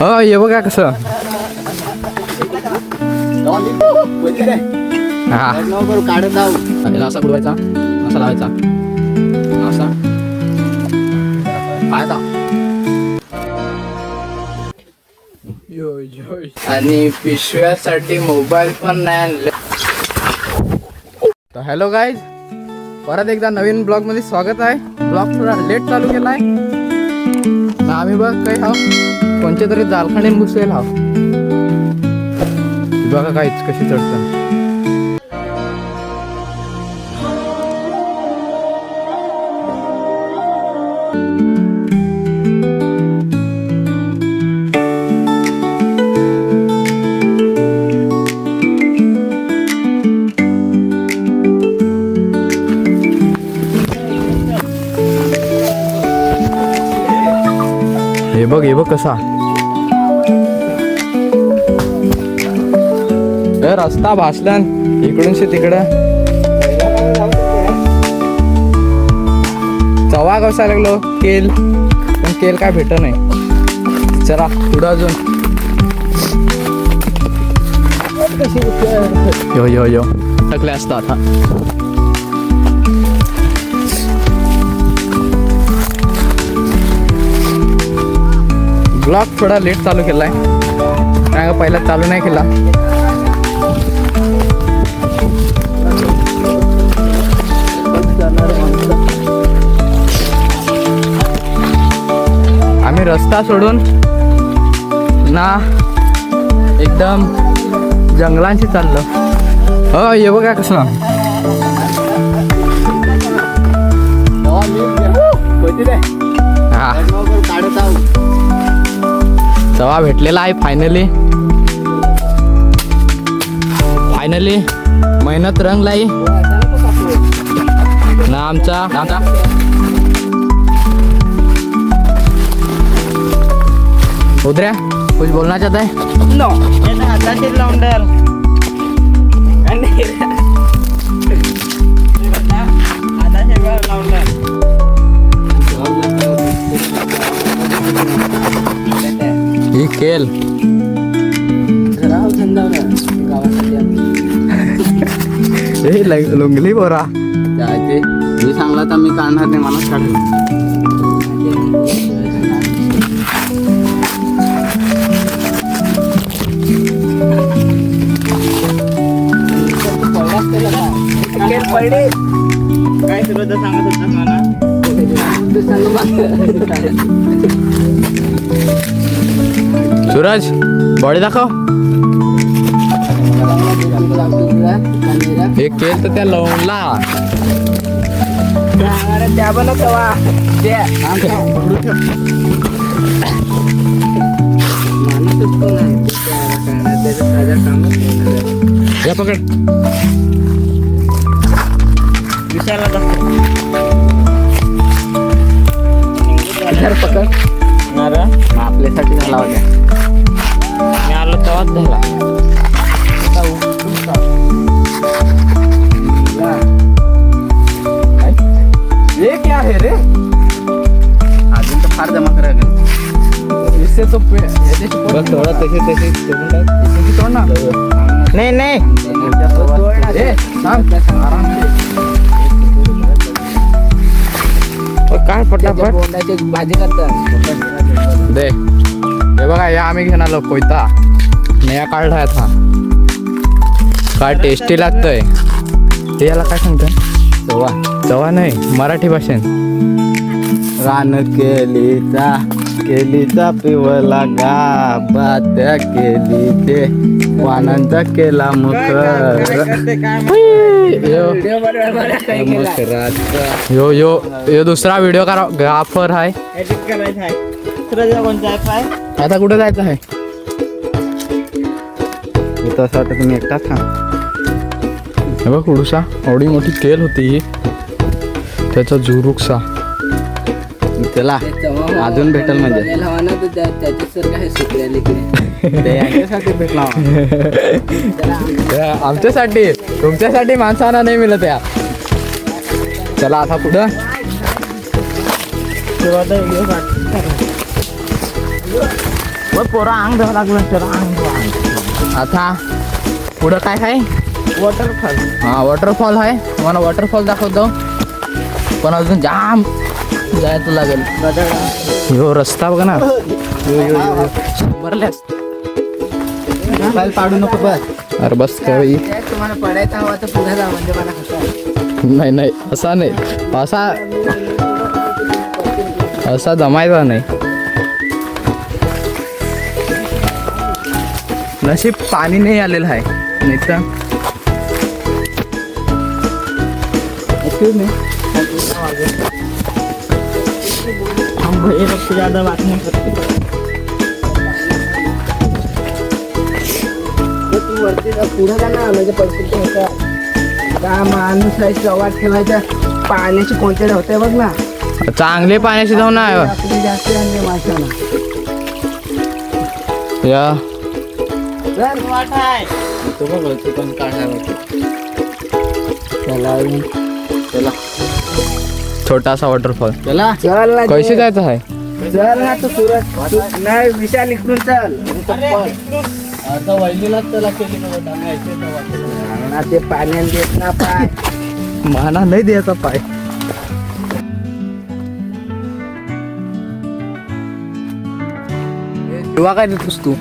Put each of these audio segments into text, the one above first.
हो ये बघा कसं हा काढत जाऊ याला असा बुडवायचा असा लावायचा असा फायदा आणि पिशव्यासाठी मोबाईल पण नाही आणले. तर हॅलो गाईज, परत एकदा नवीन ब्लॉग मध्ये स्वागत आहे. ब्लॉग थोडा लेट चालू केलाय ना आम्ही बघ काही हा कोणत्या तरी जालखाने घुसेल हा बघा काहीच कशी चढतं. हे बघ कसा रस्ता भासलन इकडून से तिकडं. चवा कसा लागलो केल पण केल काय भेट नाही. चला पुढं अजून यो यो यो टाकले असतात. ब्लॉग थोडा लेट चालू केलाय कारण पहिला चालू नाही केला. आम्ही रस्ता सोडून ना एकदम जंगलांशी चाललो. हो ये बघा कसं हा काढत जाऊ चवा भेटलेला आहे फायनली मेहनत रंगलाई ना आमचा उधऱ्या कुछ बोलना चाहता है? नो लाउंडर ही केल लुंगली बोरा ते मी सांगला तर मी काढणार नाही मलाच काढू. काय सुरू सांगत होता मला सूरज बॉडी दाखव. एक केल तर त्या लावूनला त्या बनवतवा या पकड विषयाला पकड आपल्यासाठी झाला होता. मी आलो तेव्हाच झाला. ये क्या है रे अजून तर फार जमा करायला इससे तो थोड़ा तसे तोड़ना नाही नाही काय पटापट बोंडाची भाजी करतात. दे हे बघा या आम्ही घेणार कोयता नया काढलाय था काय टेस्टी लागतंय. ते याला काय सांगतं चवा नाही मराठी भाषेत रान केलीचा पिवला गाबा त्या केली ते वानांचा केला यो यो यो दुसरा व्हिडिओ ग्राफर आहे. आता कुठे जायचं आहे? असं वाटतं तुम्ही एकटाच खा. हे बघ कुडूसा एवढी मोठी केल होती त्याचा जुरुकसा त्याला अजून भेटल म्हणजे भेटला आमच्यासाठी तुमच्यासाठी माणसांना नाही मिळत या. चला आता पुढं पोरा अंग द्यावं लागलं तर अंग आता पुढं काय आहे? वॉटरफॉल. हा वॉटरफॉल आहे. तुम्हाला वॉटरफॉल दाखवतो, पण अजून जाम जायचं लागेल. ह्यो रस्ता बघा ना. भरल्यास मोबाईल पाडू नको बस. अरे बस काय तुम्हाला पडायचा हवा तर पुढे जा म्हणजे मला कसं. नाही नाही असा नाही, असा जमायचा नाही. नशीब पाणी नाही आलेलं आहे, नाही तर ज्यादा बातम्या करते. तू वरती पुढे जा ना, म्हणजे पैसे का माणूस आहे सवार ठेवायच्या पाण्याची कोणते होते बघ ना. चांगले पाण्याची जाऊ ना आपली जास्त आणले माणसाला. या तो बघ तू पण काढायला. चला छोटासा वॉटरफॉल. चला चल ना. कैसे जायचं आहे? चल ना तू सुरत नाही विशाल इकडून चल. आता वहिनीलाच त्याला केली ना ते पाण्यात देत ना पाय. माना नाही द्यायचा पाय. तेव्हा काय देतोस तू?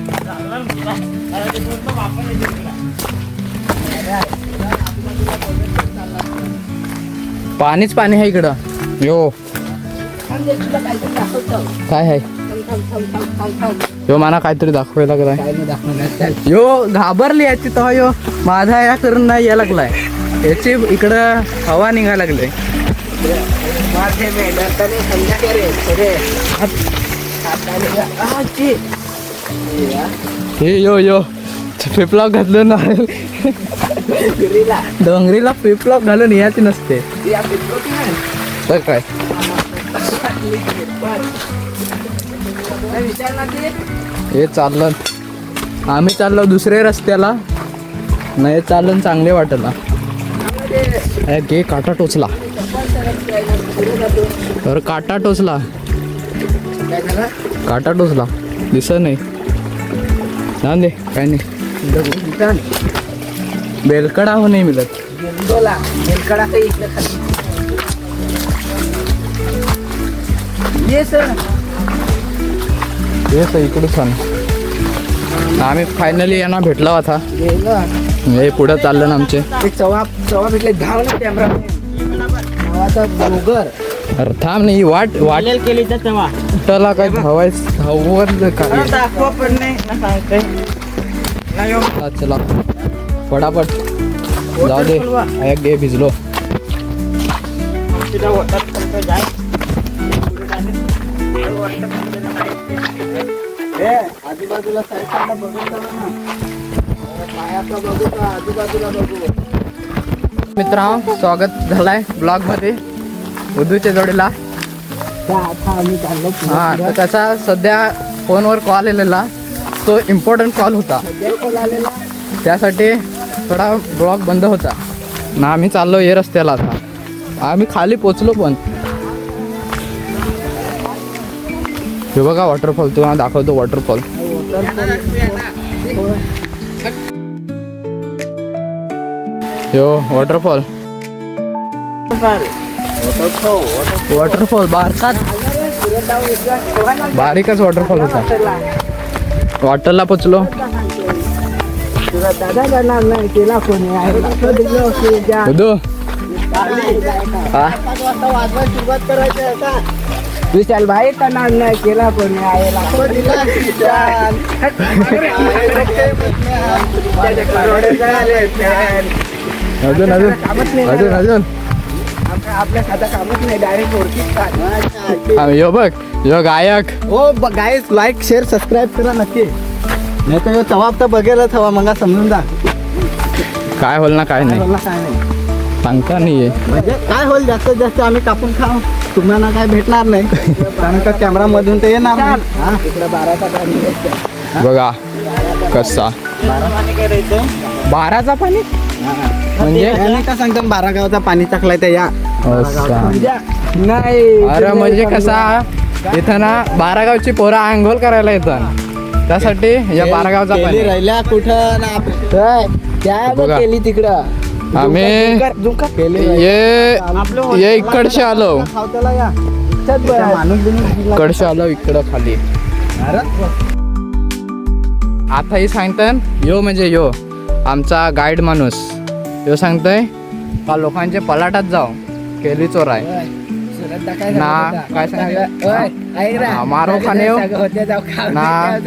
पाणीच पाणी आहे इकडं. यो काय आहे? यो माना काहीतरी दाखवायला लागलाय. काय नाही दाखवण्यात. यो घाबरली याची तर यो माझा या करून नाही या लागलाय. याची इकडं हवा निघायला लागले. माझे मेहनत आणि संध्याकाळी रे हे यो फ्लिपलॉप घातलं ना. डोंगरीला फ्लिपलॉप घालून याची नसते तर काय. हे चाललं, आम्ही चाललो दुसऱ्या रस्त्याला. नाही चाललं चांगले वाटला. गे काटा टोचला. तर काटा टोचला, काटा टोचला दिसत नाही. जाऊन दे काय नाही. बेलकडा हो नाही मिळत. बेलकडा काही इकडे खाली. ये सर हे सर इकडं छान. आम्ही फायनली यांना भेटला होता. हे पुढं चाललं ना आमचे. चवा भेटले धाव ना कॅमेरा. डोंगर अरे थांब नाही वाट केली तर तेव्हा त्याला काय धावायचं काय. दाखवा पण नाही. चला पटापट जाऊ दे. एक गे भिजलो. आजूबाजूला साईडला बघून चला ना. पायाचा बघू का आजूबाजूला बघू. मित्रांनो स्वागत झालाय ब्लॉग मध्ये उद्धूच्या जोडीला. आम्ही चाललो हा तर त्याचा सध्या फोनवर कॉल आलेला. तो इम्पॉर्टंट कॉल होता, त्यासाठी थोडा ब्लॉग बंद होता ना. आम्ही चाललो हे रस्त्याला. आता आम्ही खाली पोचलो पण. हे बघा वॉटरफॉल, तुम्हाला दाखवतो वॉटरफॉल. यो वॉटरफॉल बारीकच वॉटरफॉल होता. वॉटरला पोचलो. दादा जाणार नाही केला कोणी उद्धू सुरुवात करायची. विशाल भाई करणार नाही केला कोणी आयला. अजून अजून अजून अजून आपल्या खाता कामच नाही. डायरेक्ट ओळखीत. यो बघ यो गायक. हो गाईस लाईक शेअर सबस्क्राईब करा नक्की. नाही तर तवाब तर बघायलाच हवा. मग समजून जा काय होईल ना काय नाही काय नाही सांगता नाहीये. म्हणजे काय होईल जास्तीत जास्त आम्ही कापून खाऊ. तुम्हाला काय भेटणार नाही कारण का कॅमेरा मधून ते येणार नाही. तिकडे 12चा पाणी बघा कसा 12चा पाणी म्हणजे का सांगतो 12 गावाचा पाणी टाकलाय त्या या नाही. अरे म्हणजे कसा इथं ना 12 गावची पोरं आंघोळ करायला येतात. त्यासाठी या बारागावचा केली पाणी राहिल्या कुठं ना त्या बघ बघा. केली तिकडं आम्ही केली ये इकडचे आलो माणूस इकडचे आलो इकडं खाली आता ही सांगतात यो म्हणजे यो आमचा गाईड माणूस यो सांगतोय का लोकांचे पलाटात जाऊ केली चोर आहे ना काय सांगायचं मारो खाणे हो. ना.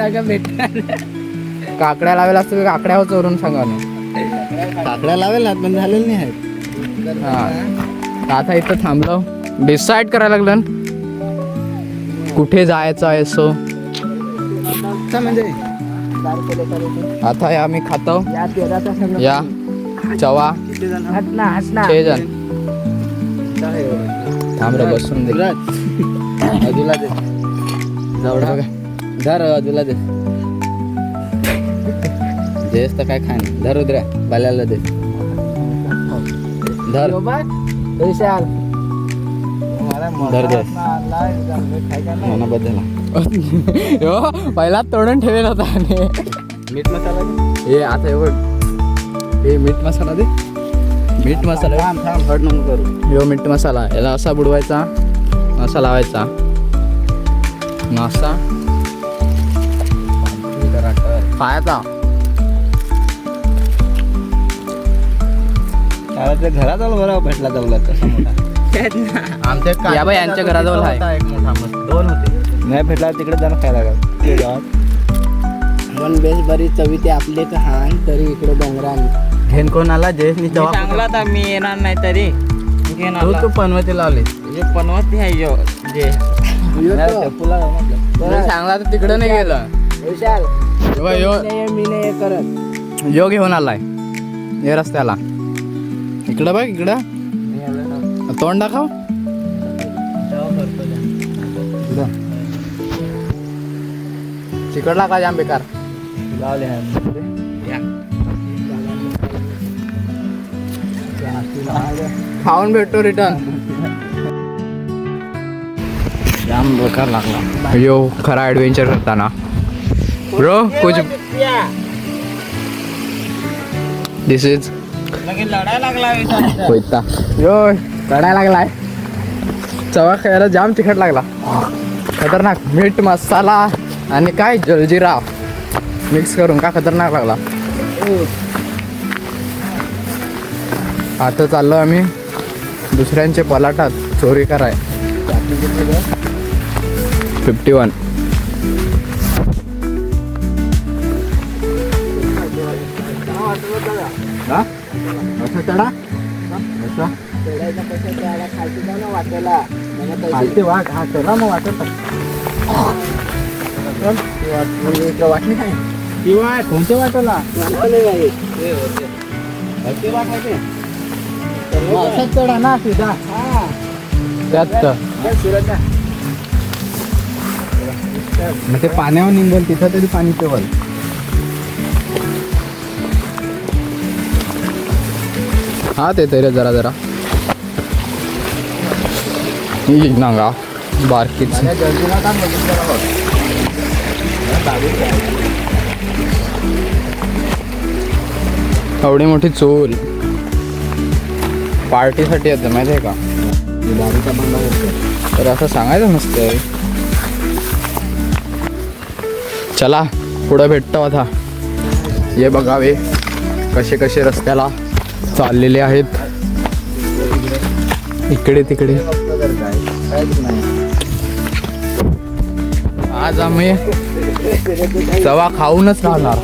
काकड्या लावेल असतो काकड्यावर चोरून सांगा ना काकड्या लावेल ना पण झालेलं नाही आहेत हा आता इथं थांबलो डिसाईड करायला लागलं कुठे जायचं आहे सो म्हणजे आता हे आम्ही खातो या चवा 6 जण थांब रे बसून दे अजूला दे जवळ बघा धर अजूला दे जेस तर काय खाण धर उदऱ्या बाल्याला दे धर धर दे मना बद्दल यो पहिला तोडून ठेवेल होता आणि मीठ मसाला दे हे आता एवढं हे मीठ मसाला दे मीठ मसाला थांब थांब हट नको करू यो मीठ मसाला याला असा बुडवायचा असा लावायचा असा खायचा त्याला ते घरात आलो बरं भेटला जाऊला तसा मोठा आमच्या या बाई यांच्या घराजवळ आहे. एक मोठा मस्त 2 होते नाही भेटला तिकडे जाणं खायला लागल पण बेस बरी चवी ते आपले तर हान तरी इकडे डोंगरान घेन कोण आला जयेशनी जवाब चांगला तर मी येणार नाही तरी तू पनवती लावली पनवती आहे यो जे सांगला तर तिकडं नाही गेलं यो मी नाही करत यो घेऊन आलाय हे रस्त्याला इकडं बघ इकडं तोंड दाखव तिकडला का जाम बेकार खाऊन भेटतो रिटर्न जाम बेकार लागला यो खरा ॲडव्हेंचर करताना ब्रो कुछ दिस इज लढायला लागला होता यो चढायला लागलाय चवा खायला जाम तिखट लागला खतरनाक मीठ मसाला आणि काय जलजिरा मिक्स करून का खतरनाक लागला आता चाललो आम्ही दुसऱ्यांचे पलाटात चोरी कराय 51 असं चढा असं खालती वाट हा चला मग वाटत वाटली काय ती वाट कोणत्या वाटला असंच चढा ना सीधा त्यात मग ते पाण्यावर निघेल तिथं तरी पाणी पेवल हा ते तरी जरा जरा ही नांगा बारकीच एवढी मोठी चोल पार्टीसाठी येतं माहिती आहे का तर असं सांगायचं नसतं चला पुढं भेटतो आता ये बघावे कसे कसे रस्त्याला चाललेले आहेत इकडे तिकडे आज आम्ही चवा खाऊनच राहणार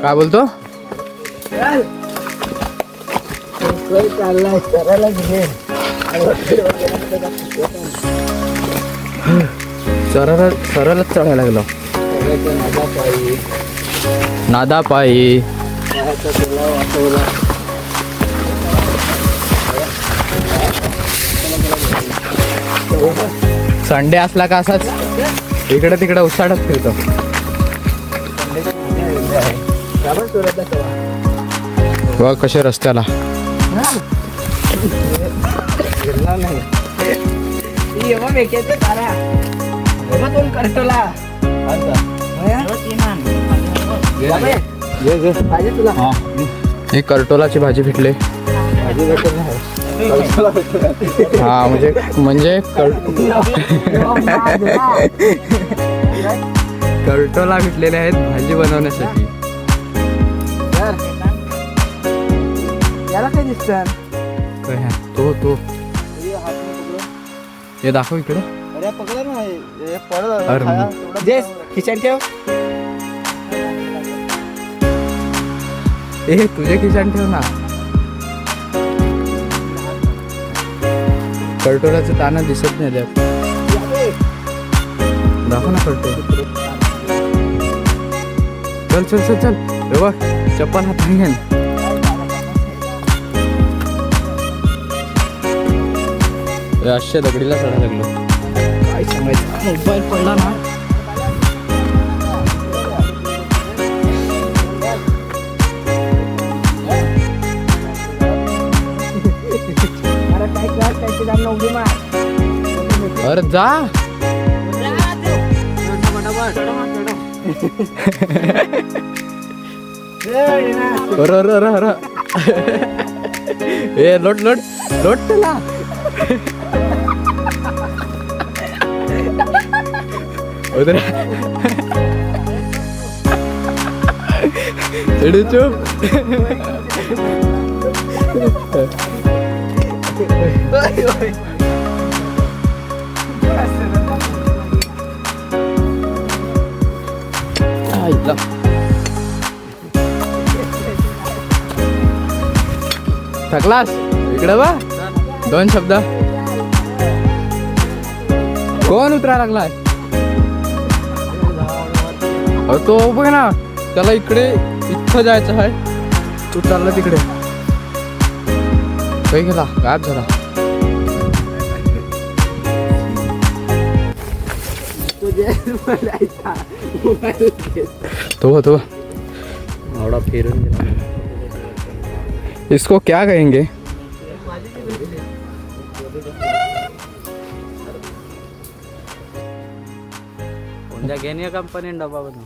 काय बोलतो सरळच चढायला लागलो नादा पायी संडे असला का असाच इकडे तिकडे उसाडत फिरतो बघ कसे रस्त्याला येवा मेक्याचे तारा बाबा दोन करटोला पाहिजे तुला ही करटोलाची भाजी भेटले. हा म्हणजे करटोला भेटलेले आहेत भाजी बनवण्यासाठी. याला काय दिसतं तो हे दाखव इकडे. अरे जेस खिशात ठेव. ए तुझे खिशान ठेव ना. करटोलाचं ताना दिसत नाही त्यात. दाखव ना करटोला. चल चल चल चल. हे बघ चप्पल हातात घेन. अशा दगडीला चढायला लागलो. काय सांगायचं मोबाईल पडला ना. अरे जा. ए लोट लोट लोट त्याला. उधर चढ़ चुप. थकलास इकडे बा. दोन शब्द. कोण उतरा लागलाय. तो बघ ना त्याला इकडे इथं जायचं आहे. तू चालला तिकडे. काही गेला गायब झाला. तो आवडा फिरून गेला. इसको क्या कहेंगे. कोणत्या घेणे कंपनी डबा बनव.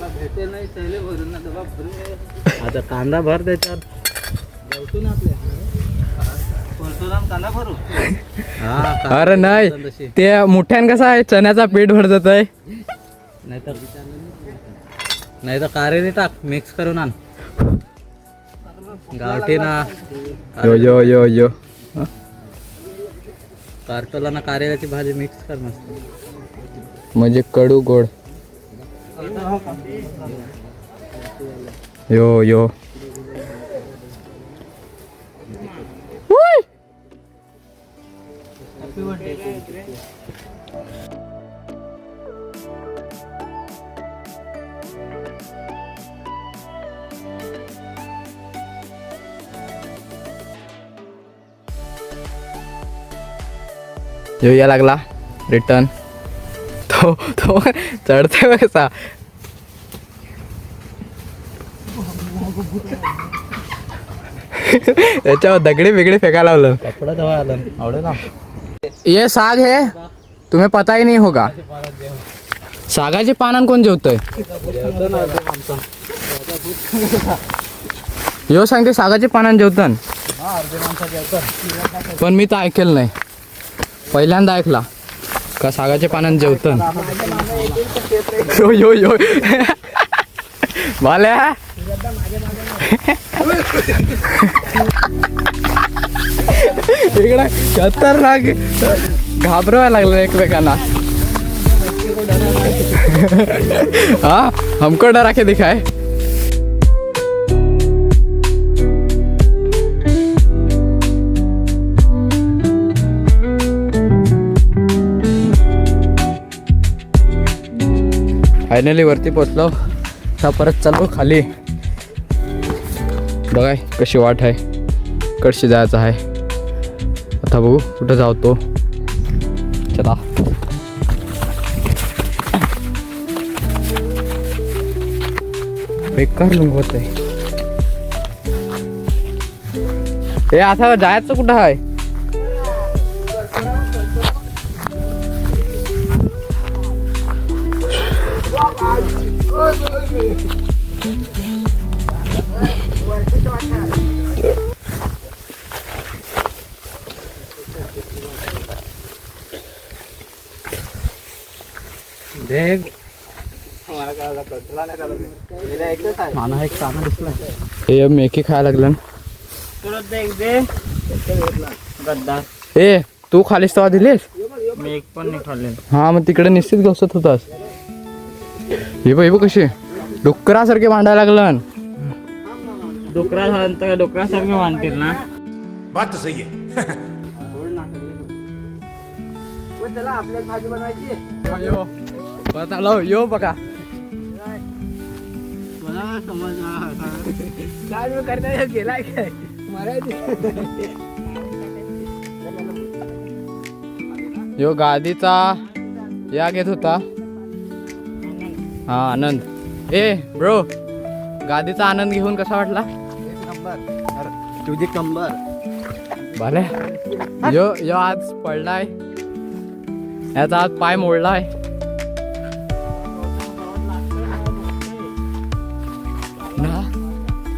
भेटे नाही त्याला भरून ना डबा भरून. आता कांदा भर त्याच्यात. कांदा भरू. अरे नाही ते मोठ्यान कसा आहे चण्याचा पीठ भर जात आहे. नाही तर कारेने टाक मिक्स करून आण. गावठी ना. यो यो यो यो. कार्टोला ना कारेल्याची भाजी मिक्स कर मस्त. म्हणजे कडू गोड. यो यो. या लागला रिटर्न. तो चढते कसा. त्याच्यावर दगडी बिगडी फेकायला लावलं. कपडा धुवा आला आवडेल ना. ये साग है तुम्हें पता ही नहीं होगा. सागाचे पानान कोण जेवतय. यो सांगते सागाचे पानान जेवतन. पण मी तर ऐकेल नाही. पहिल्यांदा ऐकला का सागाचे पानान जेवतन. यो यो यो. भाल्या इकडे खतरनाक घाबरवायला लागलं एकमेकांना. हाँ हमको डरा के दिखाए. फायनली वरती पोचलो. आता परत चाललो खाली. बघाय कशी वाट आहे. कशी जायचं आहे. आता बघू कुठं जातो. चला. बेकार लुंगवत आहे. हे आता जायचं कुठं आहे. देख माना एक काना दिसला हे मेकी खायला लागलं परत देख दे गद्दार ए तू खालीस तेव्हा दिलीस मी एक पण नाही खाल्ले हा मग तिकडे निश्चित घसत होतास हे बघ कशी डुकरासारखे भांडायला लागलं डोकरासारखे मानतील ना बात तो सही है चला आपल्याला भाजी बनवायची परत आलो यो बघा मला समजला काय मी करता गेलाय काय मराठी यो गादीचा या घेत होता हा आनंद ए ब्रो गादीचा आनंद घेऊन कसा वाटला तुझी कंबर भले यो यो आज पडलाय याचा आज पाय मोडलाय ना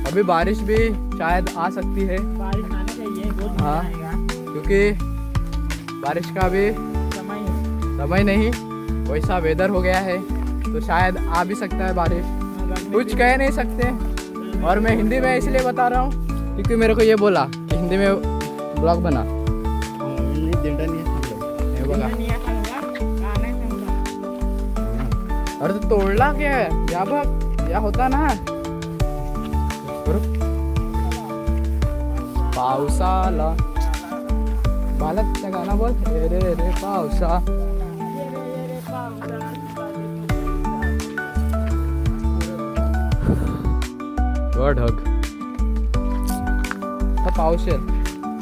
अभी बारिश भी शायद आ सकती है बारिश आनी चाहिए बहुत हाँ। मजा आएगा क्योंकि बारिश का भी समय नहीं वैसा वेदर हो गया है तो शायद आ भी सकता है बारिश कुछ कह नहीं सकते और मैं हिंदी में इसलिए बता रहा हूँ क्योंकि मेरे को ये बोला कि हिंदी में ब्लॉग बना हे बघा अरे तो तोडला क्या या बघ या होता ना बरोबर पावसाला बालकचा गाणं बोल रे रे रे पावसा ढग आता पाऊस येईल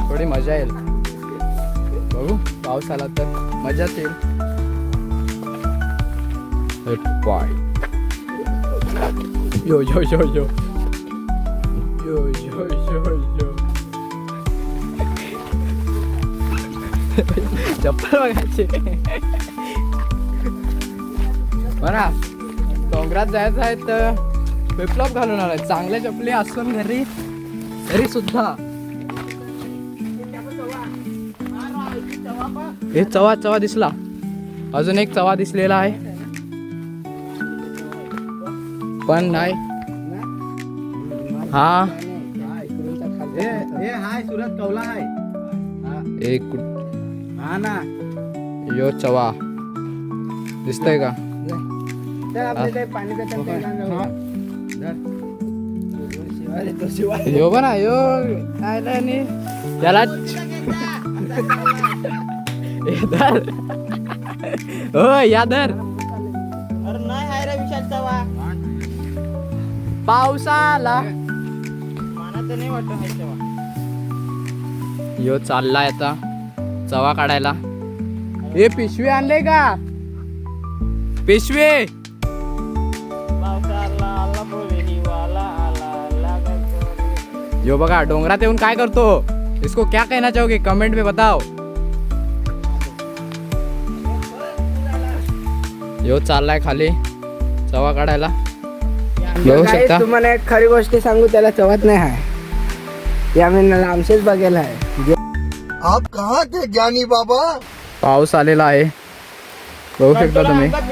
थोडी मजा येईल बघू पाऊस आला तर मजाच येईल पाय यो यो यो यो यो यो यो यो चप्पल बघायची बरा डोंगरात जायचं आहे तर फ्लिपफ्लॉप घालून आलाय चांगल्या चपली असून घरी तरी सुद्धा हे चवा दिसला अजून एक चवा दिसलेला आहे पण नाही हा हाय सुरत कौला हाय एक हा ना यो चवा दिसतंय का तर आपले काही पाणी यो बना यो काय नाही त्याला धर हो या धर अरे नाही हाय रे विशाल चवा पावसाला मला तर नाही वाटत हाय चवा यो चाललाय आता चवा काढायला हे पिशवी आणले का पिशवी पावसाला आला बोले हिवाला आला लागल यो बघा डोंगरात येऊन काय करतो इसको क्या कहना चाहोगे कमेंट में बताओ यो चाललाय खाली चवा काढायला बघू शकता तुम्हाला एक खरी गोष्टी सांगू त्याला चवत नाही आहे या मी लांबशेच बघायला आहे आप कहाँ थे ज्ञानी बाबा पाऊस आलेला आहे बघू शकता तुम्ही आणि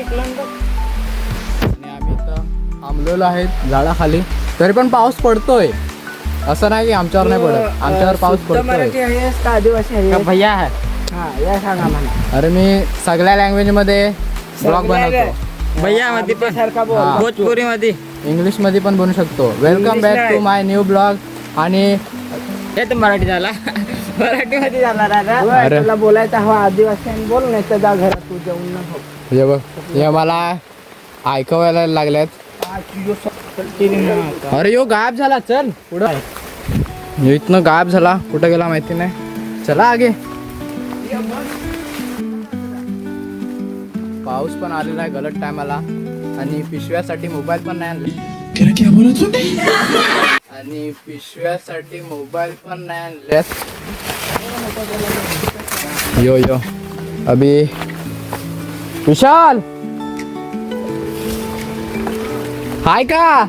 आम्ही इथं थांबलेलो आहेत झाडाखाली तरी पण पाऊस पडतोय असं नाही की आमच्यावर नाही पडत आमच्यावर पाऊस शुद्ध मराठी पडतोय आहे का आदिवासी आहे भैया है हा या सांगा मला अरे मी सगळ्या लँग्वेज मध्ये ब्लॉग बनवतो भैया मध्ये पण सारखा बोल हा. भोजपुरी मध्ये इंग्लिश मध्ये पण बनवू शकतो welcome back to my new blog आणि हे तर मराठी झाला मराठी मध्ये झाला दादा होय, अरे. तुला बोलायचं हवा आदिवासी आणि बोल नाही तर जा घरात तू जेवून नको हे बघ हे मला ऐकवायला लागल्यात अरे यो गायब झाला चल पुढं यो इथनं गायब झाला कुठं गेला माहिती नाही चला आगे पाऊस पण आलेला आहे गलत टायमाला आणि पिशव्यासाठी मोबाईल पण नाही आणले आणि पिशव्यासाठी मोबाईल पण नाही आणल्यात यो यो अभी विशाल हाय का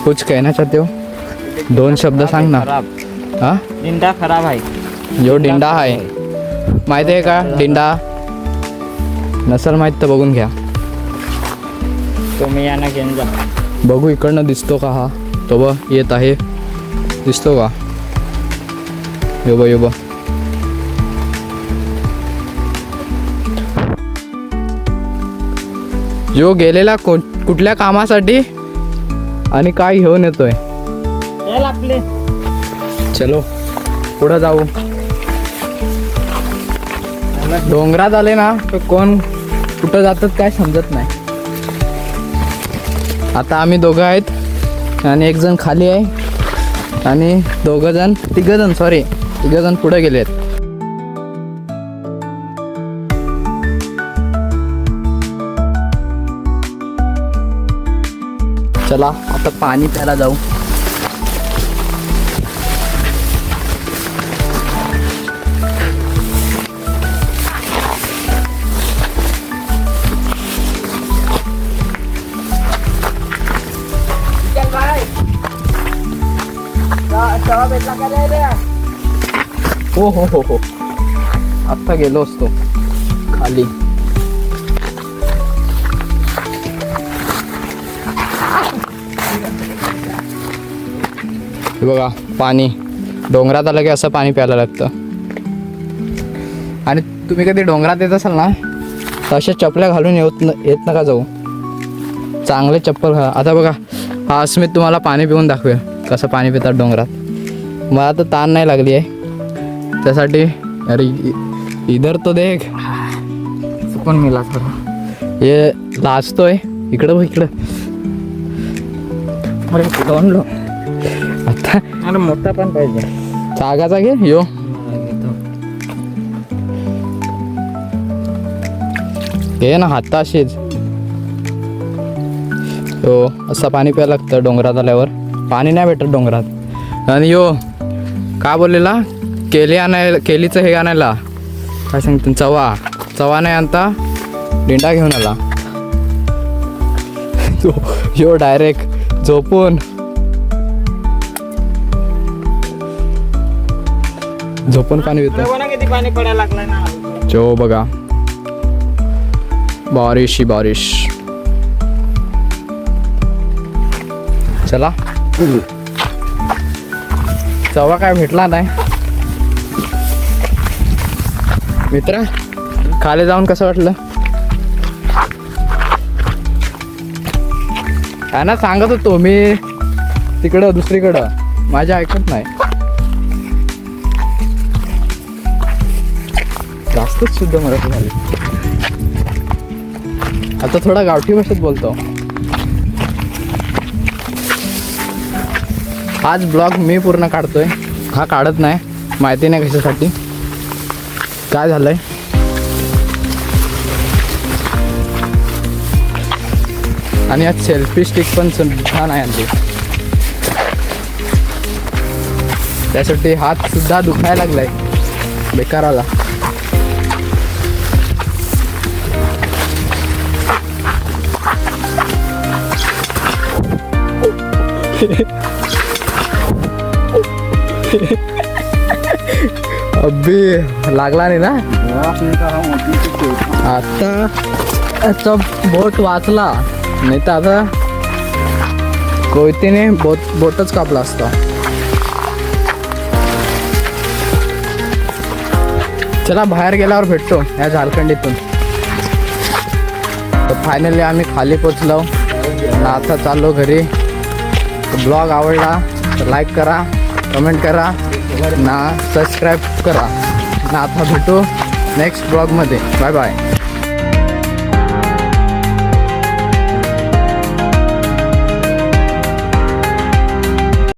कुछ कहना चाहते हो 2 शब्द सांग ना. खराब. हा दिंडा खराब आहे. यो डिंडा आहे. माहिती आहे का डिंडा? नसल माहीत तर बघून घ्या. तुम्ही यांना घेऊन जा. बघू इकडनं दिसतो का हा? तो बघ येत आहे. दिसतो का? यो बघ यो गेलेला कुठल्या कामासाठी आणि काय घेऊन येतोय. चल आपले. चलो पुढं जाऊ. डोंगरात आले ना तर कोण कुठं जातात काय समजत नाही. आता आम्ही दोघं आहेत आणि 1 जण खाली आहे आणि तिघ जण पुढे गेलेत. चला आता पाणी प्यायला जाऊ. हो आत्ता गेलो असतो खाली. हे बघा पाणी. डोंगरात आलं की असं पाणी प्यायला लागतं. आणि तुम्ही कधी डोंगरात येत असाल ना तर अशा चपल्या घालून येत नका जाऊ. चांगले चप्पल घाला. आता बघा हा अस्मित तुम्हाला पाणी पिऊन दाखवेल कसं पाणी पितात डोंगरात. मला तर ताण नाही लागली आहे त्यासाठी. अरे इधर तो देख. चुकून मिला खरं. हे लाजतोय. इकडं बघ इकडं. अरे दोनलो आता. अरे मोठा पण पाहिजे. जागाचा घे यो. घे ना हाताशीच. हो असं पाणी प्यायला लागतं डोंगरात आल्यावर. पाणी नाही भेटत डोंगरात. आणि यो का बोललेला केलीचं हे आणायला काय सांगतो. चवा नाही आणता डिंडा घेऊन आला. यो डायरेक्ट झोपून पाणी पितो. किती पाणी पडायला लागलाय ना. जो बघा बारिश ही बारिश. चला चवा काय भेटला नाही. मित्रा खाली जाऊन कसं वाटलं? काय ना सांगत होतो मी तिकडं दुसरीकडं. माझ्या ऐकत नाही. जास्तच शुद्ध मराठी झाली. आता थोडा गावठी भाषेत बोलतो. आज ब्लॉग मी पूर्ण काढतोय. हा काढत नाही. माहिती नाही कशासाठी. काय झालंय आणि आज सेल्फी स्टिक पण छान आहे आणली. त्यासाठी हात सुद्धा दुखायला लागलाय बेकाराला. अब्बी लागला नाही ना. आता बोट वाचला नाही तर आता कोयतीने बोटच कापला असता. चला बाहेर गेल्यावर भेटतो या झारखंडीतून. तर फायनली आम्ही खाली पोचलो. आता चाललो घरी. ब्लॉग आवडला तर लाईक करा, कमेंट करा ना, सबस्क्राईब करा ना. आता भेटू नेक्स्ट ब्लॉगमध्ये. Bye bye.